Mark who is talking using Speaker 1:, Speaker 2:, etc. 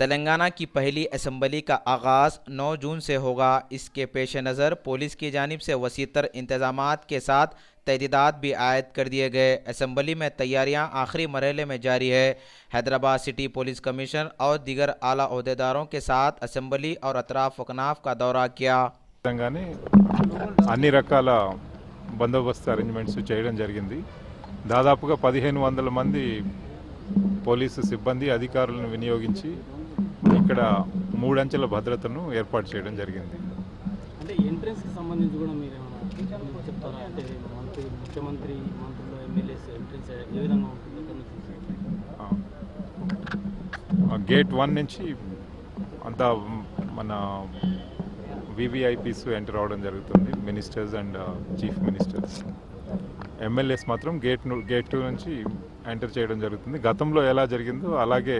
Speaker 1: तेलंगाना की पहली असेंबली का आगाज़ 9 जून से होगा। इसके पेश नज़र पुलिस की जानिब से वसीतर इंतजामात के साथ तहदीदात भी आयद कर दिए गए। असेंबली में तैयारियां आखिरी मरहले में जारी है। हैदराबाद सिटी पुलिस कमिश्नर और दीगर आला ओहदेदारों के साथ असेंबली और अतराफ वकनाफ का दौरा किया।
Speaker 2: విధంగానే అన్ని రకాల బందోబస్తు అరేంజ్మెంట్స్ చేయడం జరిగింది. దాదాపుగా 1500 మంది పోలీసు సిబ్బంది అధికారులను వినియోగించి ఇక్కడ మూడంచెల భద్రతను ఏర్పాటు చేయడం జరిగింది.
Speaker 3: అంటే ఎంట్రన్స్ కి సంబంధించి కూడా మీరు ఏమైనా చెప్తారా? అంటే ముఖ్యమంత్రి మంత్రులు ఎమ్మెల్యేస్ ఎంట్రన్స్ ఏ విధంగా ఉంటుంది?
Speaker 2: గేట్ 1 నుంచి అంతా మన వివిఐపీస్ ఎంటర్ అవడం జరుగుతుంది, ministers and chief ministers. MLAs మాత్రం గేట్ 2 నుంచి ఎంటర్ చేయడం జరుగుతుంది. గతంలో ఎలా జరిగిందో అలాగే